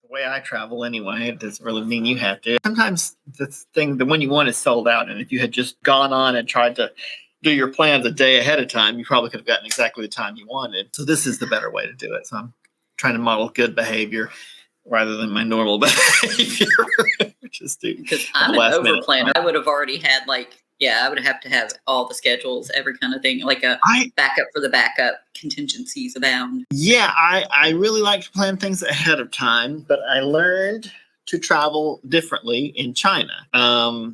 The way I travel anyway, it doesn't really mean you have to. Sometimes the one you want is sold out. And if you had just gone on and tried to do your plans a day ahead of time, you probably could have gotten exactly the time you wanted. So this is the better way to do it. So I'm trying to model good behavior rather than my normal behavior, which is because I'm an over planner. I would have already had I would have to have all the schedules, every kind of thing, like a backup for the backup, contingencies abound. Yeah, I really like to plan things ahead of time, but I learned to travel differently in China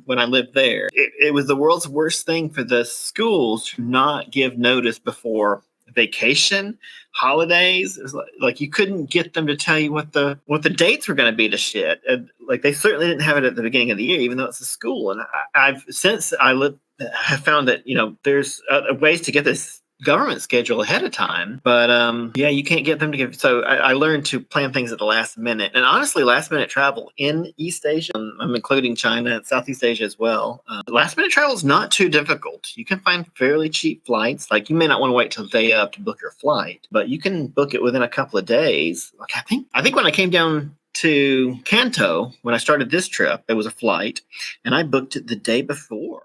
when I lived there. It was the world's worst thing for the schools to not give notice before vacation, holidays. It was like you couldn't get them to tell you what the dates were going to be to shit. And like they certainly didn't have it at the beginning of the year, even though it's a school. And I've since I lived, have found that there's ways to get this government schedule ahead of time, but you can't get them to give. So I learned to plan things at the last minute, and honestly, last minute travel in East Asia, I'm including China and Southeast Asia as well. Last minute travel is not too difficult. You can find fairly cheap flights. Like you may not want to wait till the day up to book your flight, but you can book it within a couple of days. Like I think when I came down to Kanto when I started this trip, there was a flight, and I booked it the day before.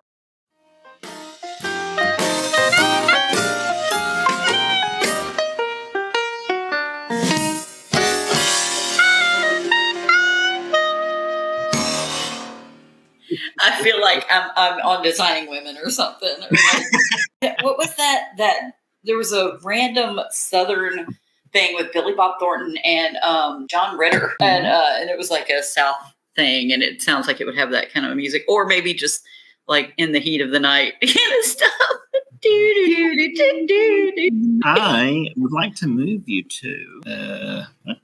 I feel like I'm on Designing Women or something. Or what was that? There was a random Southern thing with Billy Bob Thornton and John Ritter, and it was like a South thing, and it sounds like it would have that kind of music, or maybe just like In the Heat of the Night kind of stuff. I would like to move you to what?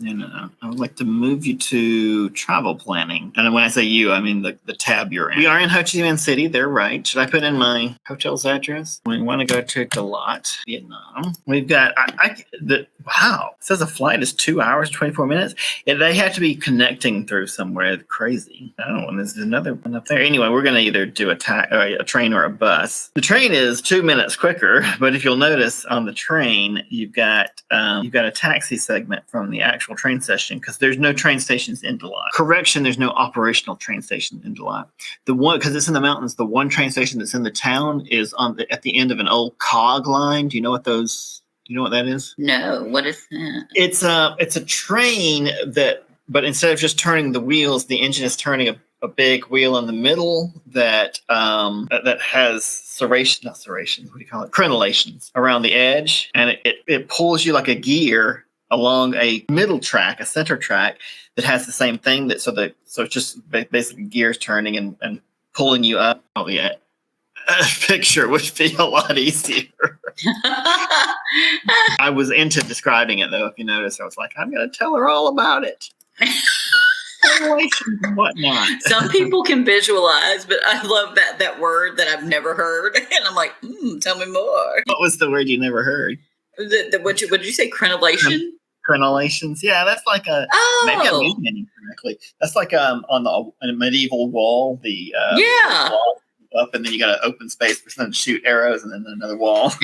No. I would like to move you to travel planning. And when I say you, I mean the tab you're in. We are in Ho Chi Minh City. They're right. Should I put in my hotel's address? We want to go to Dalat, Vietnam. We've got, wow. It says a flight is 2 hours, 24 minutes. They have to be connecting through somewhere crazy. Oh, and there's another one up there. Anyway, we're going to either do a train or a bus. The train is 2 minutes quicker, but if you'll notice on the train, you've got a taxi segment from the actual train station because there's no train stations in Dalat. Correction, there's no operational train station in Dalat. The one, because it's in the mountains, the one train station that's in the town is at the end of an old cog line. Do you know what that is? No, what is that? It's a train but instead of just turning the wheels, the engine is turning a big wheel in the middle that has crenellations around the edge, and it pulls you like a gear along a middle track, a center track that has the same thing. So it's just basically gears turning and pulling you up. Oh yeah, a picture would be a lot easier. I was into describing it though. If you notice, I was like, I'm going to tell her all about it. And whatnot. Some people can visualize, but I love that word that I've never heard, and I'm like, tell me more. What was the word you never heard? What did you say? Crenellation? Crenellations. Yeah, that's like maybe I'm using it incorrectly. That's like on a medieval wall, the wall up, and then you got an open space for someone to shoot arrows, and then another wall.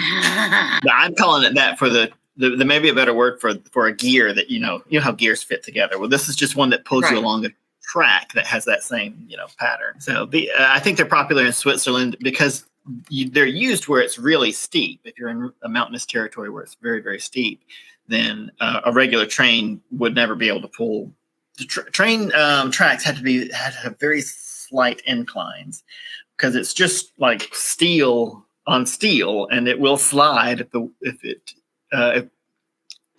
I'm calling it that for the may be a better word for a gear that you know how gears fit together. Well, this is just one that pulls you along a track that has that same pattern. So I think they're popular in Switzerland because they're used where it's really steep. If you're in a mountainous territory where it's very, very steep, then a regular train would never be able to pull. The train tracks had to have very slight inclines because it's just like steel on steel, and it will slide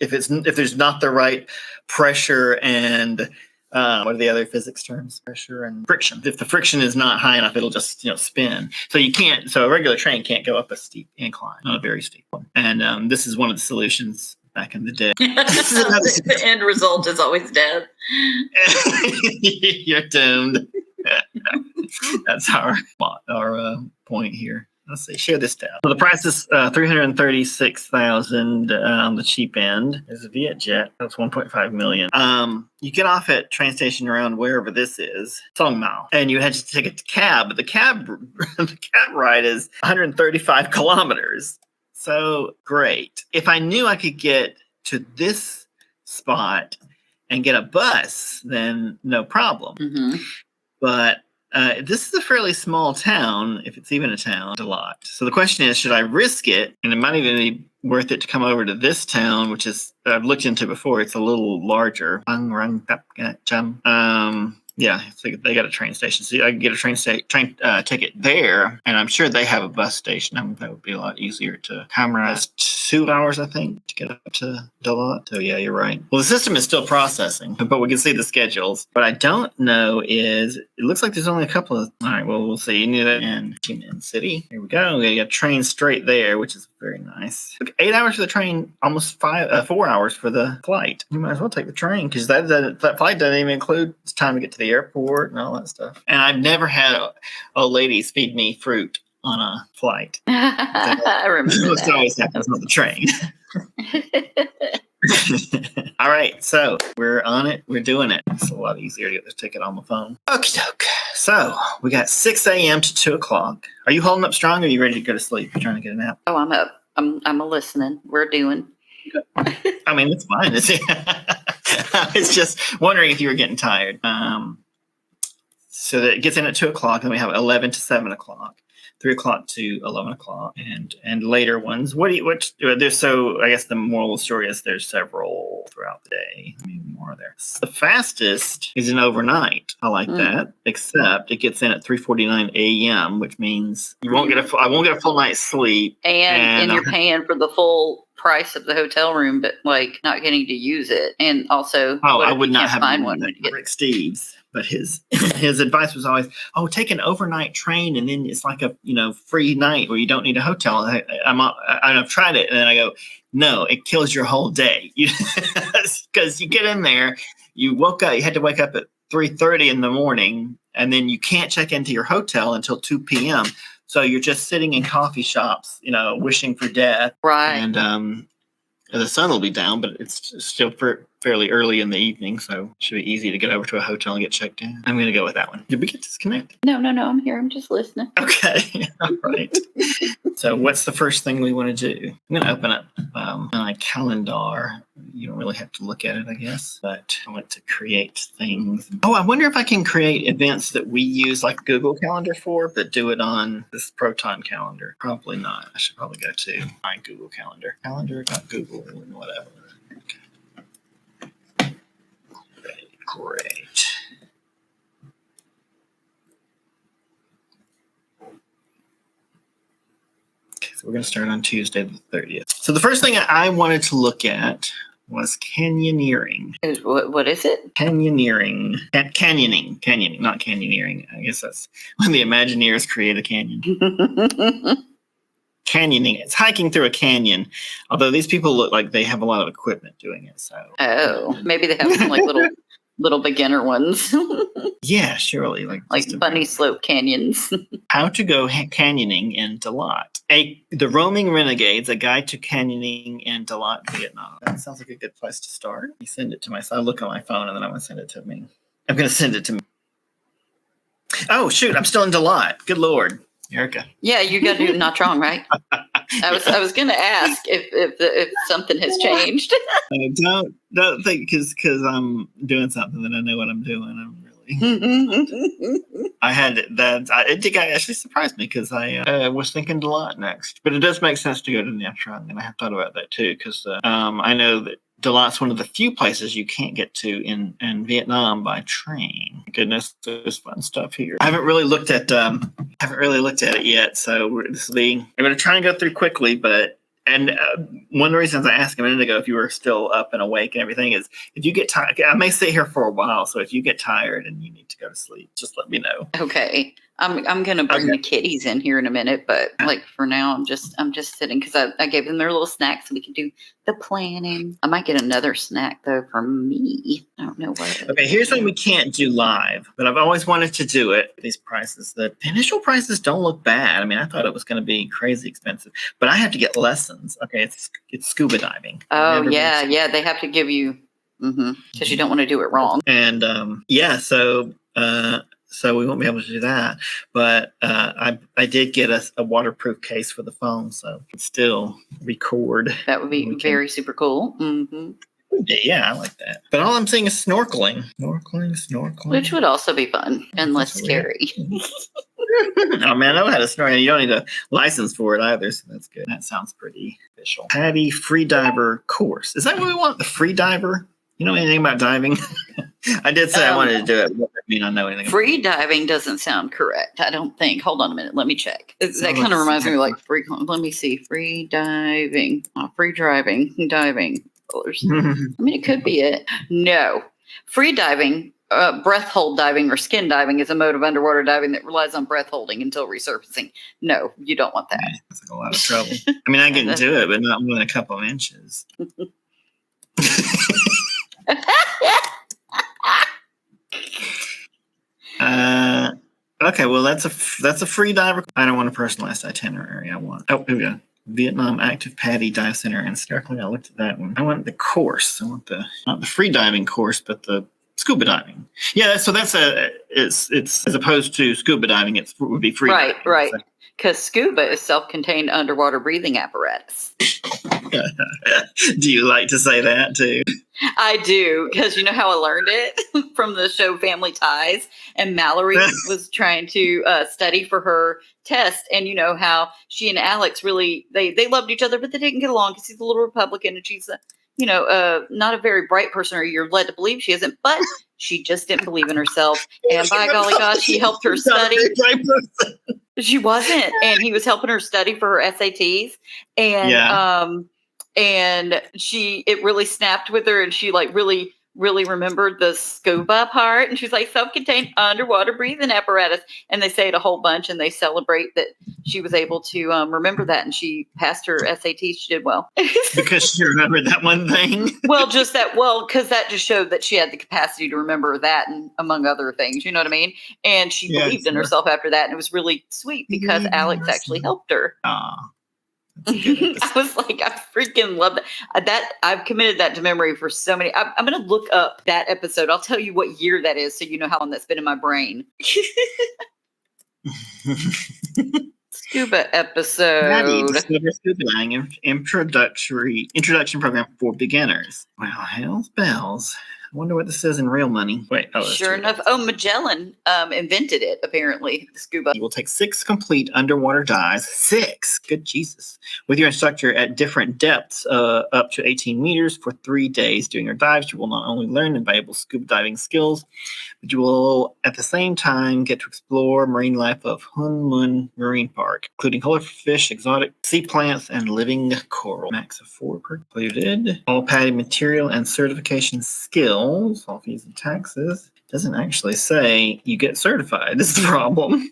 if there's not the right pressure and what are the other physics terms? Pressure and friction. If the friction is not high enough, it'll just spin. So a regular train can't go up a steep incline, not a very steep one. And this is one of the solutions back in the day. The end result is always death. You're doomed. That's our point here. Let's see. Share this down. So the price is $336,000 on the cheap end. There's a Vietjet. That's $1.5 million. You get off at train station around wherever this is, Song Mao, and you had to take a cab. But the cab ride is 135 kilometers. So great. If I knew I could get to this spot and get a bus, then no problem. Mm-hmm. But this is a fairly small town, if it's even a town, Dalat. So the question is, should I risk it? And it might even be worth it to come over to this town, which is I've looked into before. It's a little larger. Yeah, so they got a train station. So I can get a train ticket there, and I'm sure they have a bus station. That would be a lot easier to camera. It's 2 hours, I think, to get up to Dalat. So yeah, you're right. Well, the system is still processing, but we can see the schedules. What I don't know is it looks like there's only a couple of. All right, well, we'll see. You need it in Ho Chi Minh City. Here we go. We got a train straight there, which is very nice. Look, 8 hours for the train, almost 4 hours for the flight. You might as well take the train because that flight doesn't even include time to get to the airport and all that stuff. And I've never had old ladies feed me fruit on a flight. I remember that. Always happens on the train. All right, so we're on it. We're doing it. It's a lot easier to get this ticket on the phone. Okie doke. So we got 6 a.m. to 2 o'clock. Are you holding up strong or are you ready to go to sleep? You're trying to get a nap? Oh, I'm up. I'm a listening. We're doing. I mean, it's fine. I was just wondering if you were getting tired. So that it gets in at 2 o'clock, and we have 11 to 7 o'clock, 3 o'clock to 11 o'clock, and later ones. There's so I guess the moral of the story is there's several throughout the day. I mean, more there. The fastest is an overnight. I like that, except it gets in at 3:49 a.m., which means I won't get a full night's sleep, and you're paying for the full price of the hotel room, but like not getting to use it. And also, I would not have find one. Rick Steves, but his advice was always, take an overnight train, and then it's like a free night where you don't need a hotel. I've tried it, and then I go, no, it kills your whole day, because you get in there, you had to wake up at 3:30 in the morning, and then you can't check into your hotel until 2 p.m. So you're just sitting in coffee shops, wishing for death. Right. And the sun will be down, but it's still fairly early in the evening, so it should be easy to get over to a hotel and get checked in. I'm going to go with that one. Did we get disconnected? No, I'm here. I'm just listening. Okay. All right. So what's the first thing we want to do? I'm going to open up my calendar. You don't really have to look at it, I guess, but I want to create things. Oh, I wonder if I can create events that we use like Google Calendar for, but do it on this Proton calendar. Probably not. I should probably go to my Google Calendar. Calendar.google and whatever. Okay. Great. So we're going to start on Tuesday the 30th. So the first thing I wanted to look at was canyoneering. What is it? Canyoneering. Canyoning, not canyoneering. I guess that's when the Imagineers create a canyon. Canyoning. It's hiking through a canyon. Although these people look like they have a lot of equipment doing it. So maybe they have some like little beginner ones. Yeah, surely. Like bunny slope canyons. How to go canyoning in Dalat. The Roaming Renegades, a guide to canyoning in Dalat, Vietnam. That sounds like a good place to start. You send it to myself. I look on my phone and then I'm going to send it to me. I'm going to send it to me. Oh, shoot. I'm still in Dalat. Good Lord. Erica. Yeah, you got to do Not Wrong, right? I was going to ask if something has changed. Don't think because I'm doing something that I know what I'm doing. I'm really. I had that. It actually surprised me because I was thinking Dalat next, but it does make sense to go to Nha Trang, and I have thought about that too because I know that Dalat's one of the few places you can't get to in Vietnam by train. Goodness, there's fun stuff here. I haven't really looked at it yet, so I'm going to try and go through quickly, but. And one of the reasons I asked a minute ago if you were still up and awake and everything is if you get tired, I may sit here for a while. So if you get tired and you need to go to sleep, just let me know. Okay. I'm going to bring the kitties in here in a minute, but like for now, I'm just sitting because I gave them their little snacks so we can do the planning. I might get another snack though for me. I don't know what. Okay, here's when we can't do live, but I've always wanted to do it. These prices, the initial prices don't look bad. I mean, I thought it was going to be crazy expensive, but I have to get lessons. Okay, it's scuba diving. Oh yeah, they have to give you because you don't want to do it wrong. And so we won't be able to do that. But I did get a waterproof case for the phone, so I can still record. That would be very super cool. Mm-hmm. Yeah, I like that. But all I'm saying is snorkeling. Snorkeling. Which would also be fun and less scary. Oh man, I know how to snorkel. You don't need a license for it either, so that's good. That sounds pretty official. PADI freediver course. Is that what we want? The freediver? You know anything about diving? I did say I wanted to do it, but I mean I know anything. Free diving doesn't sound correct. I don't think. Hold on a minute. Let me check. That kind of reminds me of like free. Let me see. Free diving. Free driving. Diving. I mean, it could be it. No. Free diving, breath hold diving or skin diving is a mode of underwater diving that relies on breath holding until resurfacing. No, you don't want that. Yeah, that's like a lot of trouble. I mean, I can do it, but not more than a couple of inches. Okay, well that's a free diver. I don't want a personalized itinerary. I want here we go. Vietnam Active PADI Dive Center and Snorkeling. I looked at that one. I want the course. I want the not the free diving course, but the scuba diving. Yeah, so that's it's as opposed to scuba diving. It would be free. Right, diving, right. Because scuba is self-contained underwater breathing apparatus. Do you like to say that too? I do, because you know how I learned it from the show Family Ties, and Mallory was trying to study for her test, and you know how she and Alex really they loved each other, but they didn't get along because he's a little Republican and she's not a very bright person, or you're led to believe she isn't, but she just didn't believe in herself, and by golly gosh, he helped her study. She wasn't, and he was helping her study for her SATs, and and it really snapped with her, and she like really remembered the scuba part, and she's like self-contained underwater breathing apparatus, and they say it a whole bunch, and they celebrate that she was able to remember that, and she passed her SATs. She did well because she remembered that one thing. Because that just showed that she had the capacity to remember that, and among other things, you know what I mean. And she believed in herself after that, and it was really sweet because Alex actually helped her. I was like, I freaking love that. I've committed that to memory for so many. I'm going to look up that episode. I'll tell you what year that is, so you know how long that's been in my brain. Scuba episode. Scuba diving introduction program for beginners. Well, hell's bells. I wonder what this says in real money. Wait, sure enough. Oh, Magellan invented it, apparently, the scuba. You will take 6 complete underwater dives. 6! Good Jesus. With your instructor at different depths, up to 18 meters for 3 days. During your dives, you will not only learn invaluable scuba diving skills, but you will, at the same time, get to explore marine life of Hun Mun Marine Park, including colorful fish, exotic sea plants, and living coral. Max of 4 per included. All PADI material and certification skills. All fees and taxes. Doesn't actually say you get certified. This is the problem.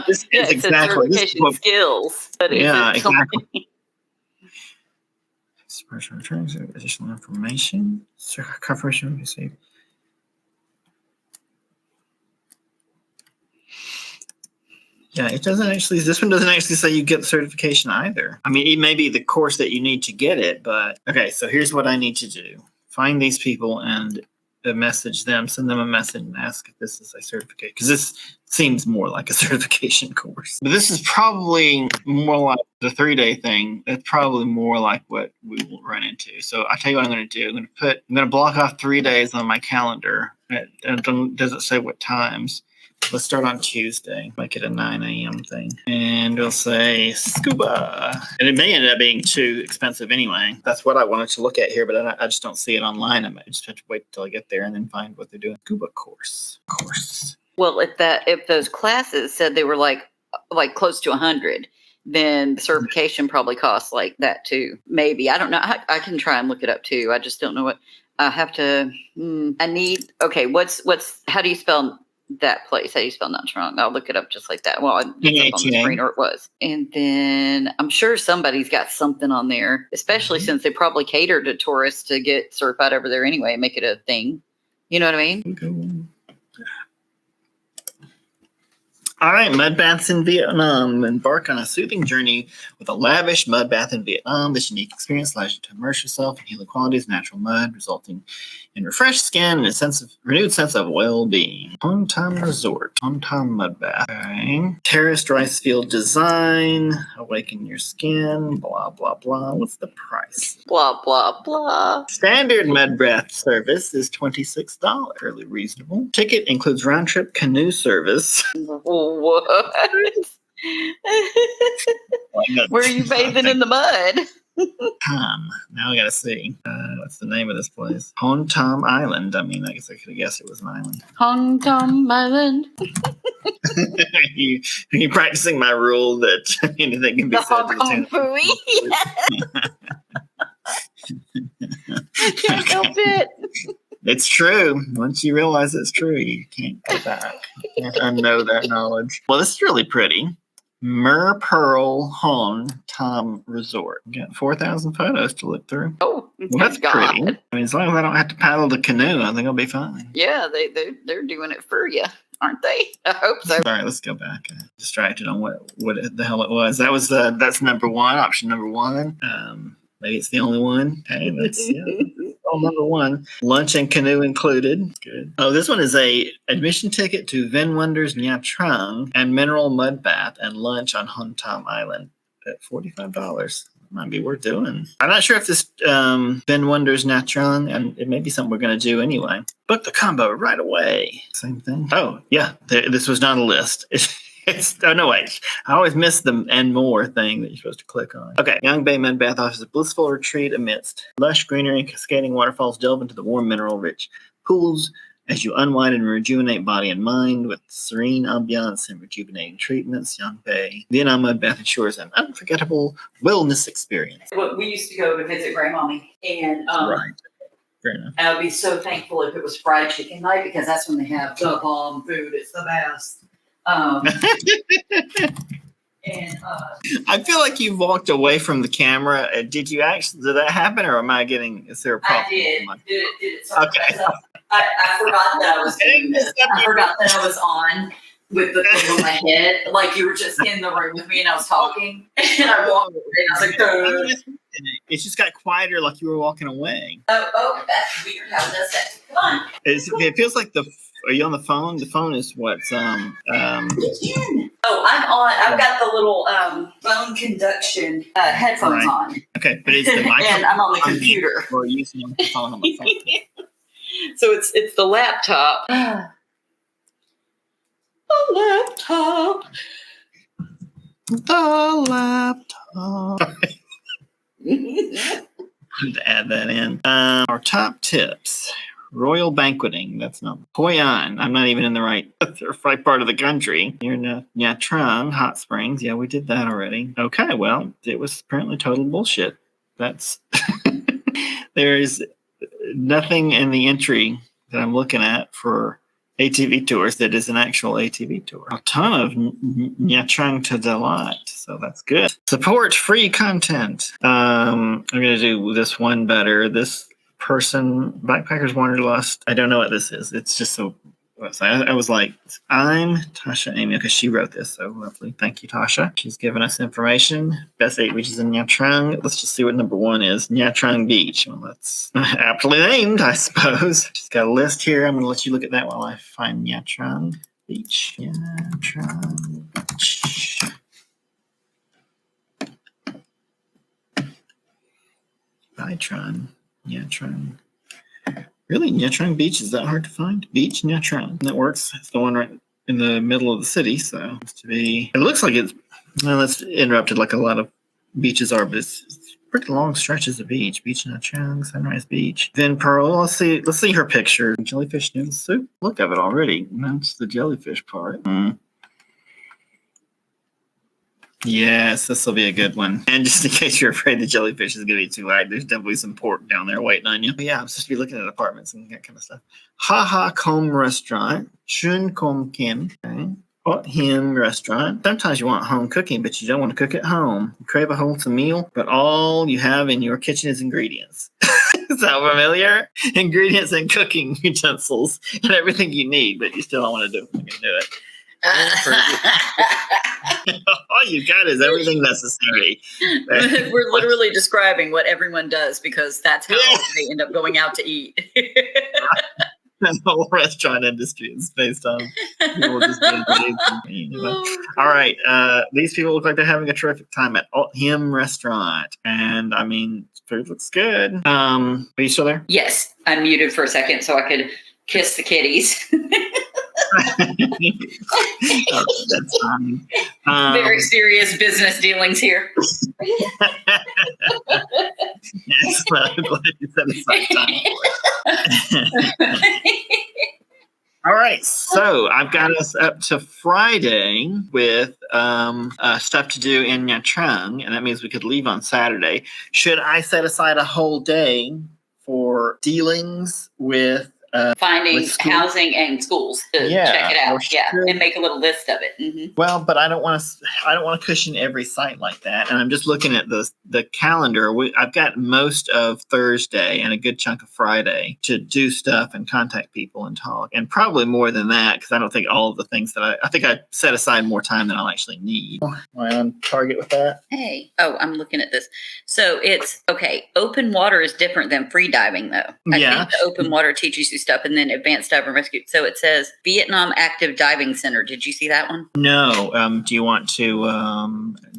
This is exactly certification skills. But exactly. Special returns, additional information. Confirmation received. Yeah, it doesn't actually. This one doesn't actually say you get the certification either. I mean, it may be the course that you need to get it, but okay. So here's what I need to do. Find these people and message them, send them a message and ask if this is a certificate, because this seems more like a certification course. But this is probably more like the 3-day thing. That's probably more like what we will run into. So I tell you what I'm going to do. I'm going to block off 3 days on my calendar. It doesn't say what times. Let's start on Tuesday. Make it a 9 a.m. thing. And we'll say scuba. And it may end up being too expensive anyway. That's what I wanted to look at here, but I just don't see it online. I might just have to wait until I get there and then find what they're doing. Scuba course. Well, if those classes said they were like close to 100, then the certification probably costs like that too. Maybe. I don't know. I can try and look it up too. I just don't know what I have to. Okay. How do you spell that place? How do you spell Not Wrong? I'll look it up just like that. Well, it's up on the screen, or it was. And then I'm sure somebody's got something on there, especially since they probably cater to tourists to get certified over there anyway and make it a thing. You know what I mean? All right, mud baths in Vietnam. Embark on a soothing journey with a lavish mud bath in Vietnam. This unique experience allows you to immerse yourself in healing qualities of natural mud, resulting in refreshed skin and a renewed sense of well-being. Hon Tam Resort, Hon Tam Mud Bath. Okay. Terraced rice field design, awaken your skin, blah, blah, blah. What's the price? Blah, blah, blah. Standard mud bath service is $26. Fairly reasonable. Ticket includes round-trip canoe service. What? Where are you bathing in the mud? Now I gotta see. What's the name of this place? Hon Tom Island. I mean, I guess I could have guessed it was an island. Hong Kong Island. you practicing my rule that anything can be The said Hong to the Kong tune Fooey. Can't help it. It's true. Once you realize it's true, you can't go back. You can't unknow that knowledge. Well, this is really pretty. Mer Pearl Hon Tom Resort. You got 4,000 photos to look through. Oh, well, that's pretty. I mean, as long as I don't have to paddle the canoe, I think I'll be fine. Yeah, they're doing it for you, aren't they? I hope so. Sorry, let's go back. Distracted on what the hell it was. That's number one. Option number one. Maybe it's the only one. Hey, that's number one. Lunch and canoe included. Good. Oh, this one is a admission ticket to Vin Wonders Nha Trang and mineral mud bath and lunch on Hon Tom Island at $45. Might be worth doing. I'm not sure if this Vin Wonders Nha Trang, and it may be something we're going to do anyway. Book the combo right away. Same thing. Oh, yeah. This was not a list. Oh, no, wait. I always miss the and more thing that you're supposed to click on. Okay. Young Bay Mud Bath offers a blissful retreat amidst lush greenery and cascading waterfalls. Delve into the warm mineral-rich pools as you unwind and rejuvenate body and mind with serene ambiance and rejuvenating treatments. Young Bay Vietnam Mud Bath ensures an unforgettable wellness experience. Well, we used to go to visit Grandmommy, and right. Fair enough. I would be so thankful if it was fried chicken night because that's when they have the bomb food. It's the best. And I feel like you walked away from the camera. Did that happen, or am I getting? Is there a problem? I did. Did it okay. I forgot that I was doing this. I forgot that I was on with the thing on my head. Like you were just in the room with me and I was talking. And I walked away and I was like, it just got quieter, like you were walking away. Oh, that's weird. How does that? Come on. It feels like are you on the phone? The phone is what's Oh, I'm on. I've got the little phone conduction headphones on. Okay, but it's the microphone. And I'm on the computer. Or using the phone on the phone. So it's the laptop. The laptop. The laptop. To add that in. Our top tips. Royal banqueting. That's not Hoi An. I'm not even in the right part of the country. You're in Nha Trang, hot springs. Yeah, we did that already. Okay, well, it was apparently total bullshit. That's there is nothing in the entry that I'm looking at for ATV tours that is an actual ATV tour. A ton of Nha Trang to Dalat, so that's good. Support free content. I'm going to do this one better. This person, Backpackers Wanderlust. I don't know what this is. It's just so. I was like, I'm Tasha Amy, because she wrote this so lovely. Thank you, Tasha. She's given us information. Best 8 beaches in Nha Trang. Let's just see what number 1 is. Nha Trang Beach. Well, that's aptly named, I suppose. She's got a list here. I'm going to let you look at that while I find Nha Trang Beach. Nha Trang Beach. Nha Trang. Really? Nha Trang Beach is that hard to find? Beach Nha Trang. That works. It's the one right in the middle of the city. So it looks like it's interrupted like a lot of beaches are, but it's pretty long stretches of beach. Beach Nha Trang, Sunrise Beach. Then Pearl. Let's see her picture. Jellyfish noodle soup. Look of it already. That's the jellyfish part. Yes, this will be a good one. And just in case you're afraid the jellyfish is going to be too light, there's definitely some pork down there waiting on you. But yeah, I'm supposed to be looking at apartments and that kind of stuff. Ha Ha Kom Restaurant. Chun Kom Kim. Okay. Hot Him Restaurant. Sometimes you want home cooking, but you don't want to cook at home. You crave a wholesome meal, but all you have in your kitchen is ingredients. Sound familiar? Ingredients and cooking utensils and everything you need, but you still don't want to do it. All you got is everything necessary. We're literally describing what everyone does because that's how they end up going out to eat. The whole restaurant industry is based on people just being lazy. All right. These people look like they're having a terrific time at Him Restaurant. And I mean, food looks good. Are you still there? Yes. I muted for a second so I could kiss the kitties. That's fine. Very serious business dealings here. Yes, well, I'm glad you set aside time for it. All right, so I've got us up to Friday with stuff to do in Nha Trang, and that means we could leave on Saturday. Should I set aside a whole day for dealings with finding housing and schools to check it out, and make a little list of it. Mm-hmm. Well, but I don't want to cushion every site like that, and I'm just looking at the calendar. I've got most of Thursday and a good chunk of Friday to do stuff and contact people and talk, and probably more than that because I don't think all of the things that I think I set aside more time than I'll actually need. Am I on target with that? Hey, I'm looking at this. So it's okay. Open water is different than free diving, though. I think the open water teaches you stuff, and then advanced dive and rescue. So it says Vietnam Active Diving Center. Did you see that one? No. Do you want to?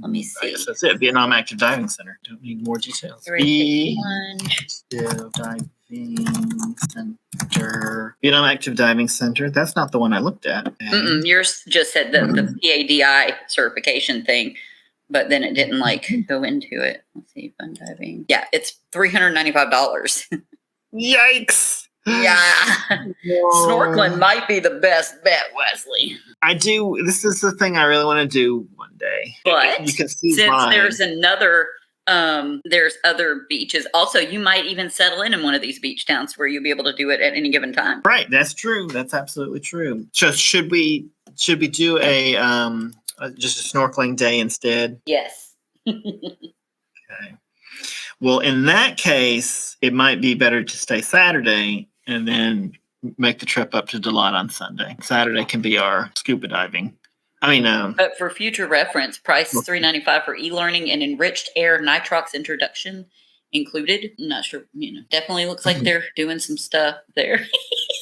Let me see. I guess that's it. Vietnam Active Diving Center. Don't need more details. Active Diving Center. Vietnam Active Diving Center. That's not the one I looked at. Yours just said the PADI certification thing. But then it didn't go into it. Let's see, fun diving. Yeah, it's $395. Yikes! Yeah. Snorkeling might be the best bet, Wesley. I do. This is the thing I really want to do one day. But you can see since there's other beaches. Also, you might even settle in one of these beach towns where you'll be able to do it at any given time. Right. That's true. That's absolutely true. So should we do a just a snorkeling day instead? Yes. Okay. Well, in that case, it might be better to stay Saturday and then make the trip up to Dalat on Sunday. Saturday can be our scuba diving. But for future reference, price is $395 for e-learning and enriched air nitrox introduction included. I'm not sure, definitely looks like they're doing some stuff there.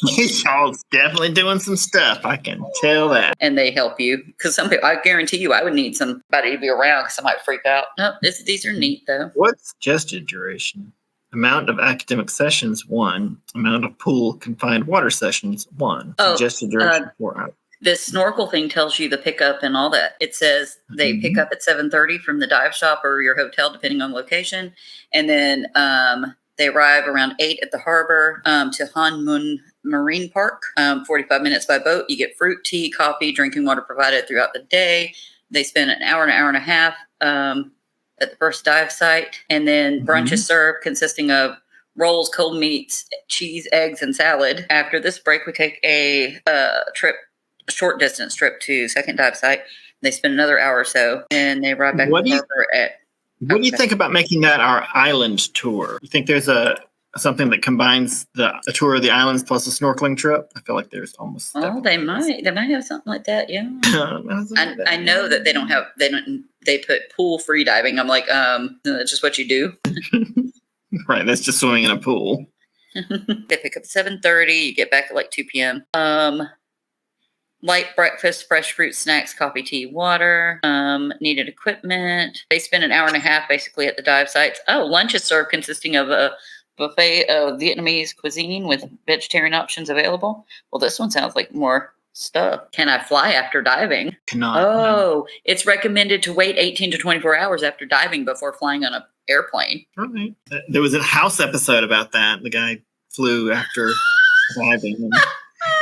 Y'all's definitely doing some stuff. I can tell that. And they help you because some people, I guarantee you, I would need somebody to be around because I might freak out. No, these are neat though. What's suggested duration? Amount of academic sessions, 1. Amount of pool confined water sessions, 1. Suggested duration, 4 hours. This snorkel thing tells you the pickup and all that. It says they pick up at 7:30 from the dive shop or your hotel, depending on location. And then they arrive around 8 at the harbor to Han Mun Marine Park, 45 minutes by boat. You get fruit, tea, coffee, drinking water provided throughout the day. They spend an hour and a half at the first dive site. And then brunch is served consisting of rolls, cold meats, cheese, eggs, and salad. After this break, we take a short distance trip to second dive site. They spend another hour or so, and they arrive back at the harbor at. What do you think about making that our island tour? You think there's something that combines a tour of the islands plus a snorkeling trip? I feel like there's almost. Oh, they might have something like that. Yeah. I know that they put pool free diving. I'm like, that's just what you do. Right. That's just swimming in a pool. They pick up at 7:30. You get back at 2 p.m. Light breakfast, fresh fruit, snacks, coffee, tea, water, needed equipment. They spend an hour and a half basically at the dive sites. Oh, lunch is served consisting of a buffet of Vietnamese cuisine with vegetarian options available. Well, this one sounds like more stuff. Can I fly after diving? Cannot. Oh, it's recommended to wait 18 to 24 hours after diving before flying on an airplane. Right. There was a House episode about that. The guy flew after diving and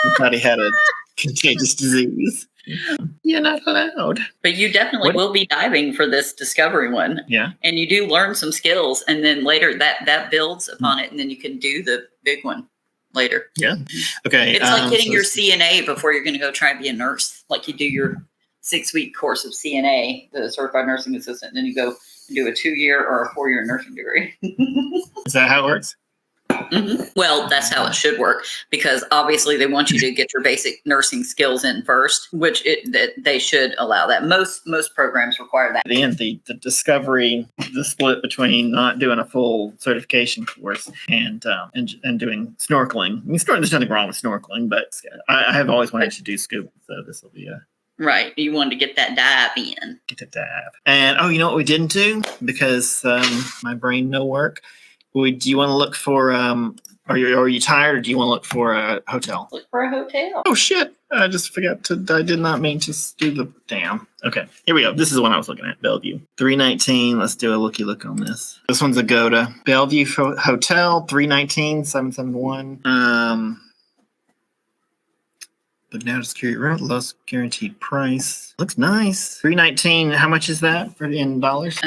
he thought he had a contagious disease. You're not allowed. But you definitely will be diving for this discovery one. Yeah. And you do learn some skills, and then later that builds upon it, and then you can do the big one later. Yeah. Okay. It's like getting your CNA before you're going to go try and be a nurse. Like you do your 6-week course of CNA, the Certified Nursing Assistant, and then you go and do a 2-year or a 4-year nursing degree. Is that how it works? Well, that's how it should work, because obviously they want you to get your basic nursing skills in first, which they should allow that. Most programs require that. At the end, the discovery, the split between not doing a full certification course and doing snorkeling. I mean, there's nothing wrong with snorkeling, but I have always wanted to do scuba, so this will be a right. You wanted to get that dive in. Get the dive. And you know what we didn't do, because my brain no work. Do you want to look for? Are you tired, or do you want to look for a hotel? Look for a hotel. Oh shit! I just forgot to. I did not mean to do the damn. Okay, here we go. This is the one I was looking at. Bellevue, 319. Let's do a looky look on this. This one's a Goda. Bellevue Hotel, 319 771. But now it's lowest guaranteed price. Looks nice. 319. How much is that in dollars?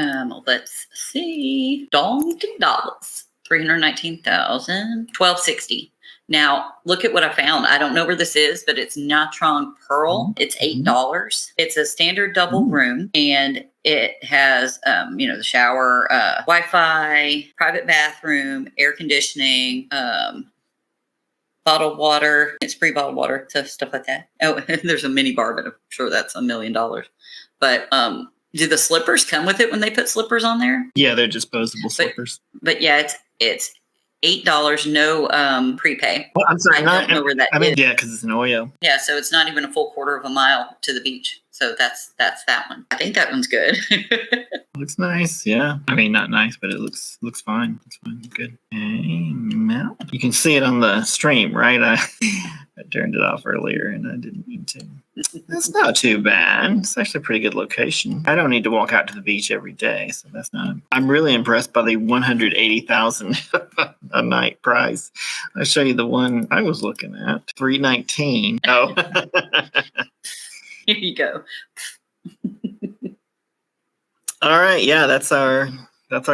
Let's see. Dollars. $319,000. Now look at what I found. I don't know where this is, but it's Nha Trang Pearl. It's $8. It's a standard double room, and it has the shower, Wi-Fi, private bathroom, air conditioning, bottled water. It's free bottled water, so stuff like that. Oh, there's a mini bar, but I'm sure that's $1 million. But do the slippers come with it when they put slippers on there? Yeah, they're disposable slippers. But yeah, it's $8, no prepay. Well, I'm sorry, I don't know where that is. Yeah, because it's an Oyo. Yeah, so it's not even a full quarter of a mile to the beach. So that's that one. I think that one's good. Looks nice, yeah. I mean, not nice, but it looks fine. Looks fine. Good. Amen. You can see it on the stream, right? I turned it off earlier, and I didn't mean to. That's not too bad. It's actually a pretty good location. I don't need to walk out to the beach every day, so that's not. I'm really impressed by the $180,000 a night price. I'll show you the one I was looking at. $319. Oh. Here you go. All right, yeah, that's our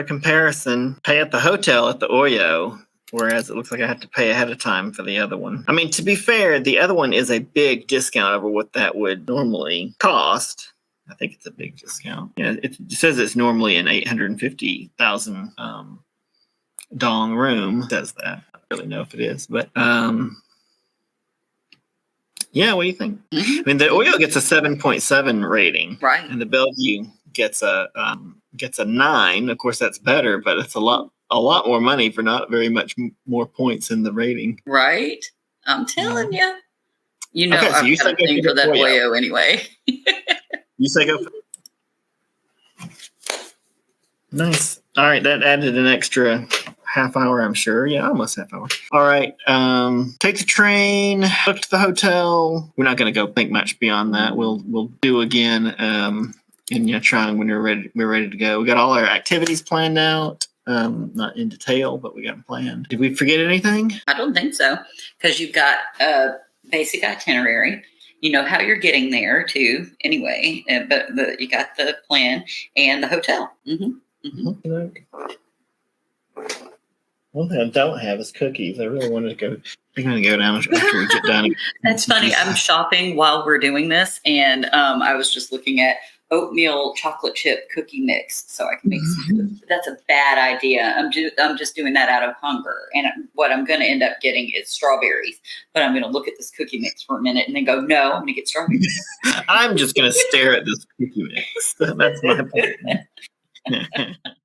comparison. Pay at the hotel at the Oyo, whereas it looks like I have to pay ahead of time for the other one. I mean, to be fair, the other one is a big discount over what that would normally cost. I think it's a big discount. Yeah, it says it's normally an $850,000 dong room. It says that. I don't really know if it is, but yeah, what do you think? I mean, the Oyo gets a 7.7 rating, right? And the Bellevue gets a 9. Of course, that's better, but it's a lot more money for not very much more points in the rating. Right? I'm telling you. You know, okay, so I've got a thing for that Oyo anyway. You say go. Nice. All right, that added an extra half hour, I'm sure. Yeah, almost half hour. All right. Take the train, book to the hotel. We're not going to go think much beyond that. We'll do again in Nha Trang when we're ready to go. We got all our activities planned out. Not in detail, but we got them planned. Did we forget anything? I don't think so, because you've got a basic itinerary. You know how you're getting there too, anyway. But you got the plan and the hotel. One thing I don't have is cookies. I really wanted to go. I'm going to go down after we get done. That's funny. I'm shopping while we're doing this, and I was just looking at oatmeal chocolate chip cookie mix, so I can make some. That's a bad idea. I'm just doing that out of hunger, and what I'm going to end up getting is strawberries. But I'm going to look at this cookie mix for a minute and then go, no, I'm going to get strawberries. I'm just going to stare at this cookie mix. That's my plan.